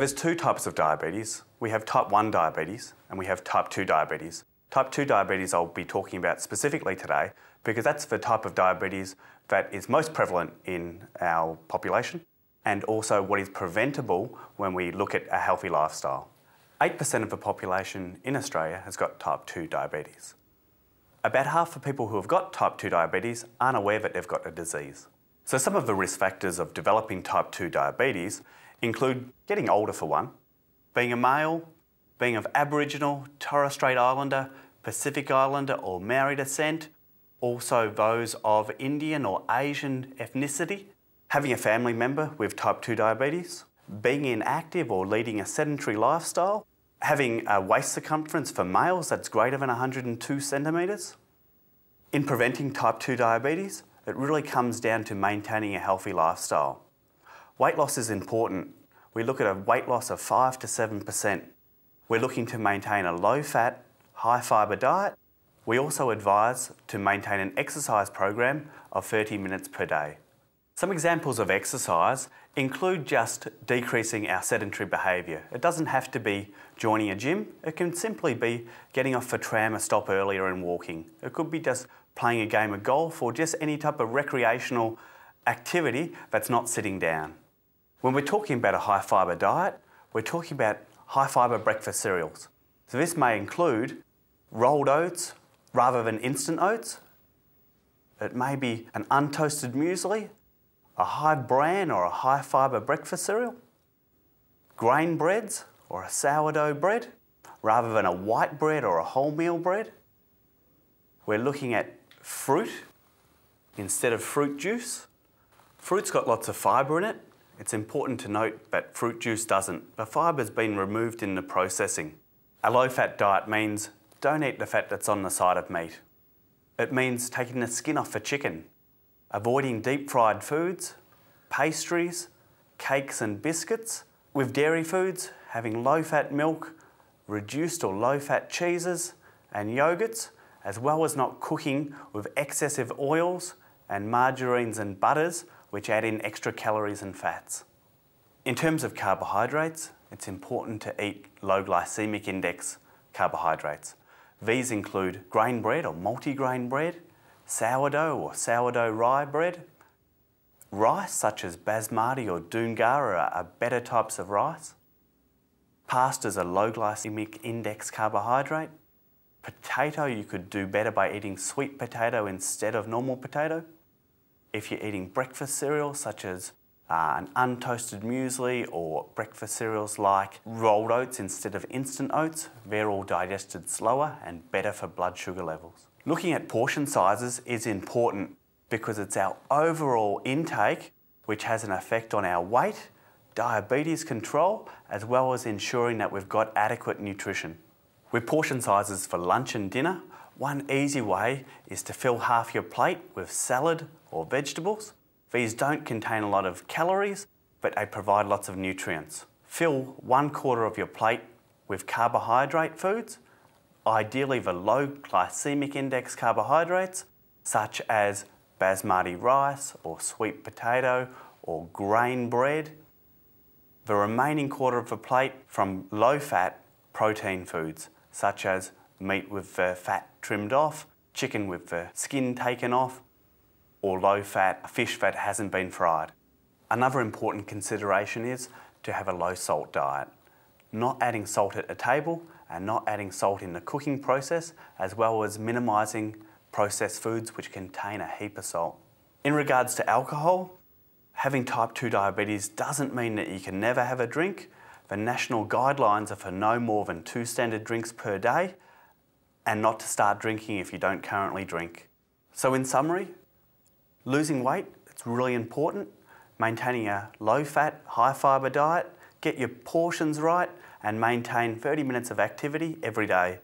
there's two types of diabetes. We have type 1 diabetes and we have type 2 diabetes. Type 2 diabetes I'll be talking about specifically today because that's the type of diabetes that is most prevalent in our population and also what is preventable when we look at a healthy lifestyle. 8% of the population in Australia has got type 2 diabetes. About half the people who have got type 2 diabetes aren't aware that they've got a disease. So some of the risk factors of developing type 2 diabetes include getting older for one, being a male, being of Aboriginal, Torres Strait Islander, Pacific Islander or Maori descent, also those of Indian or Asian ethnicity, having a family member with type 2 diabetes, being inactive or leading a sedentary lifestyle, having a waist circumference for males that's greater than 102 centimetres. In preventing type 2 diabetes, it really comes down to maintaining a healthy lifestyle. Weight loss is important. We look at a weight loss of 5 to 7%. We're looking to maintain a low-fat, high-fibre diet. We also advise to maintain an exercise program of 30 minutes per day. Some examples of exercise include just decreasing our sedentary behaviour. It doesn't have to be joining a gym. It can simply be getting off the tram a stop earlier and walking. It could be just playing a game of golf or just any type of recreational activity that's not sitting down. When we're talking about a high-fibre diet, we're talking about high-fibre breakfast cereals. So this may include rolled oats rather than instant oats. It may be an untoasted muesli, a high bran or a high fibre breakfast cereal, grain breads or a sourdough bread rather than a white bread or a wholemeal bread. We're looking at fruit instead of fruit juice. Fruit's got lots of fibre in it. It's important to note that fruit juice doesn't. The fibre's been removed in the processing. A low-fat diet means don't eat the fat that's on the side of meat. It means taking the skin off the chicken, avoiding deep-fried foods, pastries, cakes and biscuits. With dairy foods, having low-fat milk, reduced or low-fat cheeses and yogurts, as well as not cooking with excessive oils and margarines and butters, which add in extra calories and fats. In terms of carbohydrates, it's important to eat low glycemic index carbohydrates. These include grain bread or multigrain bread, sourdough or sourdough rye bread. Rice such as basmati or doongara are better types of rice. Pasta's a low glycemic index carbohydrate. Potato, you could do better by eating sweet potato instead of normal potato. If you're eating breakfast cereals such as an untoasted muesli or breakfast cereals like rolled oats instead of instant oats, they're all digested slower and better for blood sugar levels. Looking at portion sizes is important because it's our overall intake which has an effect on our weight, diabetes control, as well as ensuring that we've got adequate nutrition. With portion sizes for lunch and dinner, one easy way is to fill half your plate with salad or vegetables. These don't contain a lot of calories, but they provide lots of nutrients. Fill 1/4 of your plate with carbohydrate foods, ideally the low glycemic index carbohydrates, such as basmati rice or sweet potato or grain bread. The remaining 1/4 of the plate from low-fat protein foods, such as meat with the fat trimmed off, chicken with the skin taken off, or low-fat fish that hasn't been fried. Another important consideration is to have a low-salt diet. Not adding salt at a table and not adding salt in the cooking process, as well as minimising processed foods which contain a heap of salt. In regards to alcohol, having type 2 diabetes doesn't mean that you can never have a drink. The national guidelines are for no more than 2 standard drinks per day and not to start drinking if you don't currently drink. So in summary, losing weight, it's really important. Maintaining a low-fat, high-fibre diet, get your portions right and maintain 30 minutes of activity every day.